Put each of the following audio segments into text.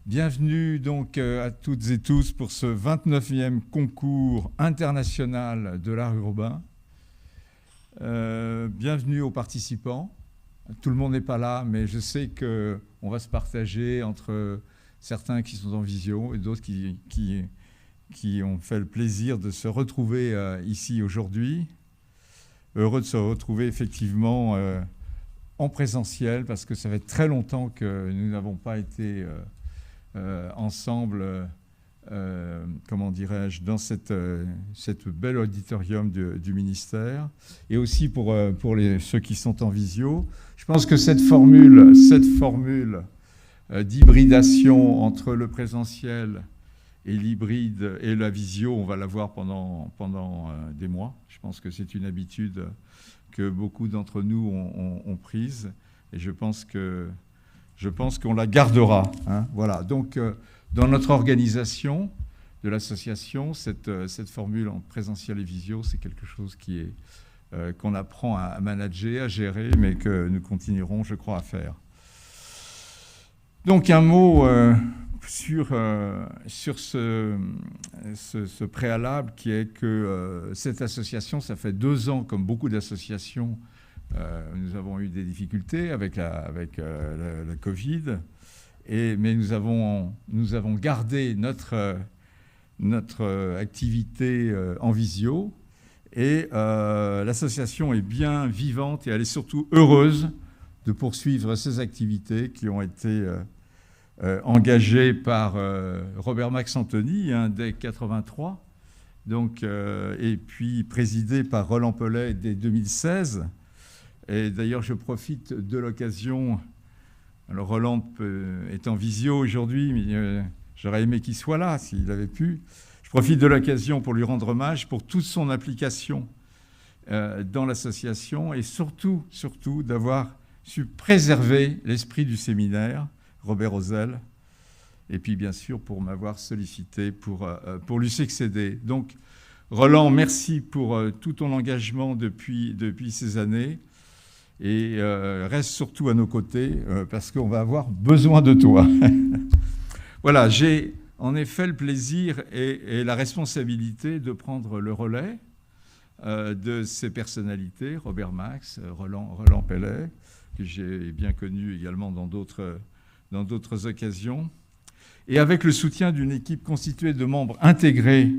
Bienvenue donc à toutes et tous pour ce 29e concours international de l'art urbain. Bienvenue aux participants. Tout le monde n'est pas là, mais je sais qu'on va se partager entre certains qui sont en visio et d'autres qui ont fait le plaisir de se retrouver ici aujourd'hui. Heureux de se retrouver effectivement en présentiel, parce que ça fait très longtemps que nous n'avons pas été ensemble, comment dirais-je, dans cette belle auditorium du ministère, et aussi pour ceux qui sont en visio. Je pense que cette formule d'hybridation entre le présentiel et l'hybride et la visio, on va la voir pendant des mois. Je pense que c'est une habitude que beaucoup d'entre nous ont prise, et je pense qu'on la gardera. Hein. Voilà. Donc, dans notre organisation de l'association, cette formule en présentiel et visio, c'est quelque chose qu'on apprend à manager, à gérer, mais que nous continuerons, je crois, à faire. Donc, un mot sur ce préalable, qui est que cette association, ça fait 2 ans, comme beaucoup d'associations, nous avons eu des difficultés avec la Covid, mais nous avons gardé notre activité en visio, et l'association est bien vivante et elle est surtout heureuse de poursuivre ces activités qui ont été engagées par Robert Max Antony dès 1983, donc, et puis présidée par Roland Pellet dès 2016. Et d'ailleurs, je profite de l'occasion. Alors, Roland est en visio aujourd'hui, mais j'aurais aimé qu'il soit là, s'il avait pu. Je profite de l'occasion pour lui rendre hommage pour toute son implication dans l'association, et surtout d'avoir su préserver l'esprit du séminaire, Robert Ozel, et puis bien sûr pour m'avoir sollicité pour lui succéder. Donc, Roland, merci pour tout ton engagement depuis ces années. Et reste surtout à nos côtés, parce qu'on va avoir besoin de toi. Voilà, j'ai en effet le plaisir et la responsabilité de prendre le relais de ces personnalités, Robert Max, Roland Pellet, que j'ai bien connu également dans d'autres occasions, et avec le soutien d'une équipe constituée de membres intégrés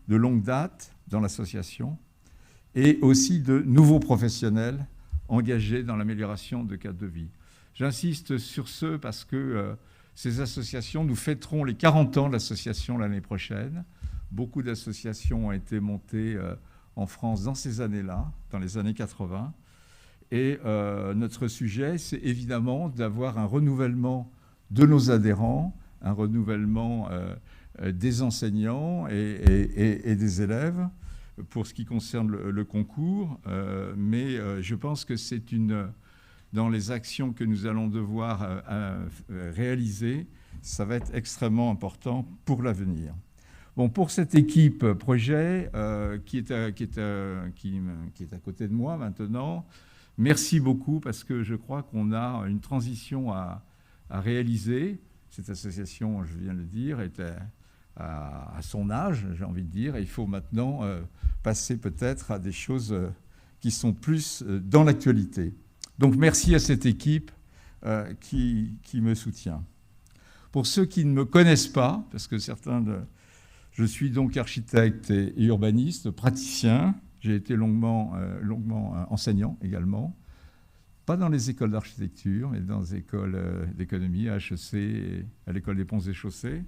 de longue date dans l'association, et aussi de nouveaux professionnels engagés dans l'amélioration de cadre de vie. J'insiste sur ce parce que ces associations, nous fêterons les 40 ans de l'association l'année prochaine. Beaucoup d'associations ont été montées en France dans ces années-là, dans les années 80. Et notre sujet, c'est évidemment d'avoir un renouvellement de nos adhérents, un renouvellement des enseignants et des élèves, pour ce qui concerne le concours, mais je pense que c'est dans les actions que nous allons devoir réaliser, ça va être extrêmement important pour l'avenir. Bon, pour cette équipe projet qui est à côté de moi maintenant, merci beaucoup, parce que je crois qu'on a une transition à réaliser. Cette association, je viens de le dire, était à son âge, j'ai envie de dire, et il faut maintenant passer peut-être à des choses qui sont plus dans l'actualité. Donc merci à cette équipe qui me soutient. Pour ceux qui ne me connaissent pas, parce que je suis donc architecte et urbaniste, praticien, j'ai été longuement enseignant également, pas dans les écoles d'architecture, mais dans les écoles d'économie, à HEC, et à l'école des ponts et chaussées.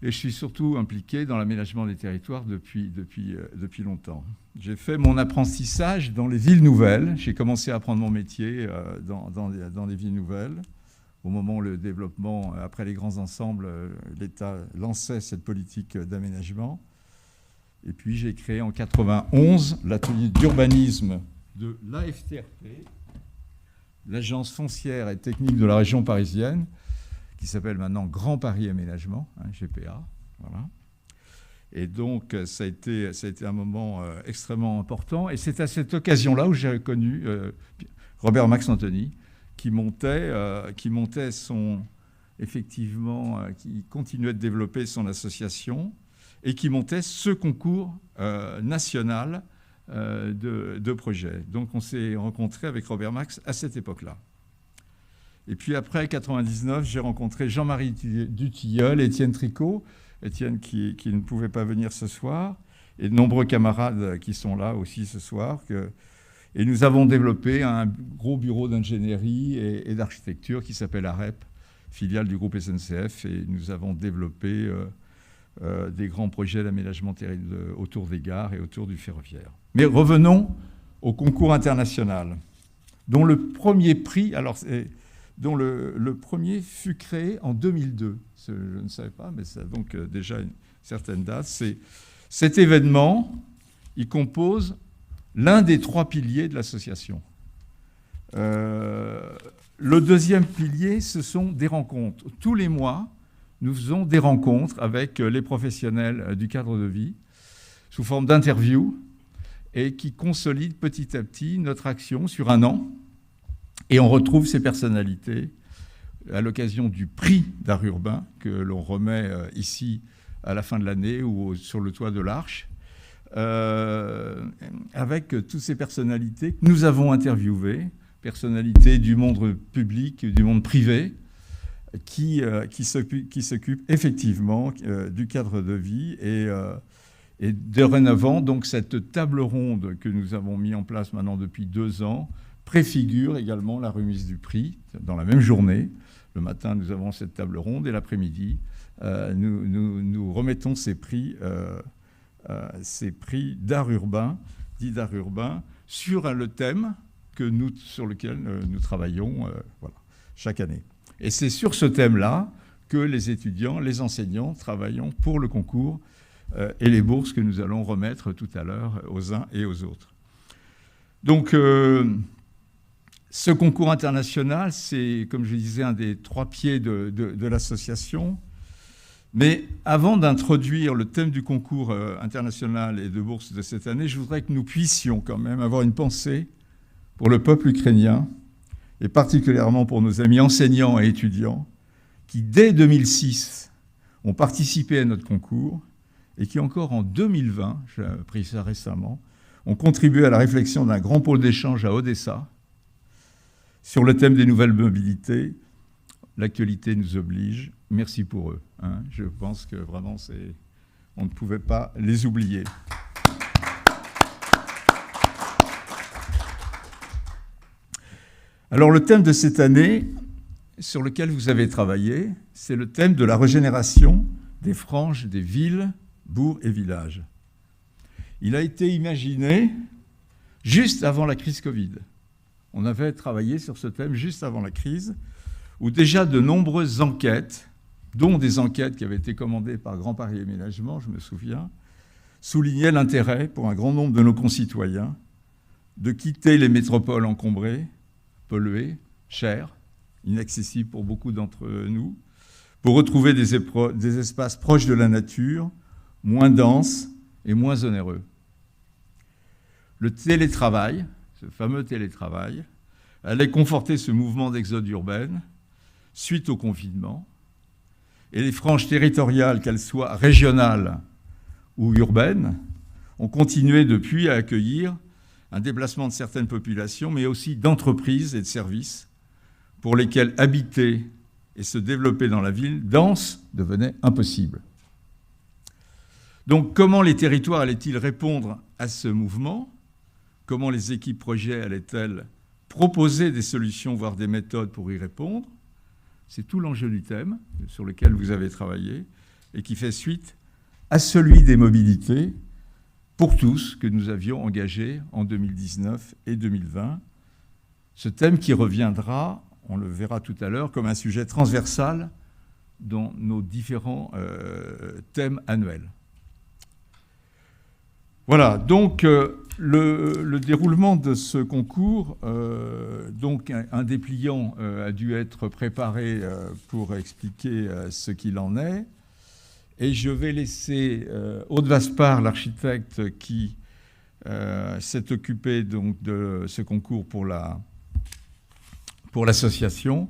Et je suis surtout impliqué dans l'aménagement des territoires depuis longtemps. J'ai fait mon apprentissage dans les villes nouvelles. J'ai commencé à apprendre mon métier dans les villes nouvelles. Au moment où le développement, après les grands ensembles, l'État lançait cette politique d'aménagement. Et puis j'ai créé en 1991 l'atelier d'urbanisme de l'AFTRP, l'Agence foncière et technique de la région parisienne, qui s'appelle maintenant Grand Paris Aménagement, GPA. Voilà. Et donc, ça a été un moment extrêmement important. Et c'est à cette occasion-là où j'ai connu Robert Max Antony, qui montait effectivement, qui continuait de développer son association et qui montait ce concours national de projets. Donc on s'est rencontré avec Robert Max à cette époque-là. Et puis après, en 1999, j'ai rencontré Jean-Marie Dutilleul, Étienne Tricot, Étienne qui ne pouvait pas venir ce soir, et de nombreux camarades qui sont là aussi ce soir. Et nous avons développé un gros bureau d'ingénierie et d'architecture qui s'appelle AREP, filiale du groupe SNCF, et nous avons développé des grands projets d'aménagement autour des gares et autour du ferroviaire. Mais revenons au concours international, dont le premier prix, dont le premier fut créé en 2002. Je ne savais pas, mais ça a donc déjà une certaine date. Cet événement, il compose l'un des 3 piliers de l'association. Le deuxième pilier, ce sont des rencontres. Tous les mois, nous faisons des rencontres avec les professionnels du cadre de vie, sous forme d'interviews, et qui consolident petit à petit notre action sur un an. Et on retrouve ces personnalités à l'occasion du prix d'art urbain que l'on remet ici à la fin de l'année ou sur le toit de l'Arche, avec toutes ces personnalités que nous avons interviewées, personnalités du monde public, du monde privé, qui s'occupent effectivement du cadre de vie. Et dorénavant, donc, cette table ronde que nous avons mis en place maintenant depuis 2 ans préfigure également la remise du prix dans la même journée. Le matin, nous avons cette table ronde et l'après-midi, nous remettons ces prix d'art urbain, dits d'art urbain, sur le thème sur lequel nous travaillons chaque année. Et c'est sur ce thème-là que les étudiants, les enseignants travaillons pour le concours et les bourses que nous allons remettre tout à l'heure aux uns et aux autres. Donc, ce concours international, c'est, comme je disais, un des 3 pieds de l'association. Mais avant d'introduire le thème du concours international et de bourse de cette année, je voudrais que nous puissions quand même avoir une pensée pour le peuple ukrainien, et particulièrement pour nos amis enseignants et étudiants, qui dès 2006 ont participé à notre concours, et qui encore en 2020, j'ai appris ça récemment, ont contribué à la réflexion d'un grand pôle d'échange à Odessa, sur le thème des nouvelles mobilités. L'actualité nous oblige. Merci pour eux. Je pense que vraiment, on ne pouvait pas les oublier. Alors, le thème de cette année, sur lequel vous avez travaillé, c'est le thème de la régénération des franges des villes, bourgs et villages. Il a été imaginé juste avant la crise Covid. On avait travaillé sur ce thème juste avant la crise, où déjà de nombreuses enquêtes, dont des enquêtes qui avaient été commandées par Grand Paris Aménagement, je me souviens, soulignaient l'intérêt pour un grand nombre de nos concitoyens de quitter les métropoles encombrées, polluées, chères, inaccessibles pour beaucoup d'entre nous, pour retrouver des espaces proches de la nature, moins denses et moins onéreux. Le télétravail, ce fameux télétravail, allait conforter ce mouvement d'exode urbaine suite au confinement. Et les franges territoriales, qu'elles soient régionales ou urbaines, ont continué depuis à accueillir un déplacement de certaines populations, mais aussi d'entreprises et de services pour lesquels habiter et se développer dans la ville dense devenait impossible. Donc, comment les territoires allaient-ils répondre à ce mouvement ? Comment les équipes projets allaient-elles proposer des solutions, voire des méthodes pour y répondre ? C'est tout l'enjeu du thème sur lequel vous avez travaillé et qui fait suite à celui des mobilités pour tous que nous avions engagé en 2019 et 2020. Ce thème qui reviendra, on le verra tout à l'heure, comme un sujet transversal dans nos différents thèmes annuels. Voilà, donc le déroulement de ce concours, donc un dépliant a dû être préparé pour expliquer ce qu'il en est. Et je vais laisser Aude Vaspart, l'architecte qui s'est occupé donc de ce concours pour l'association,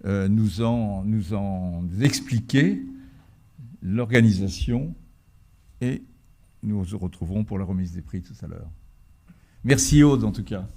nous en expliquer l'organisation, et nous nous retrouverons pour la remise des prix tout à l'heure. Merci Aude en tout cas.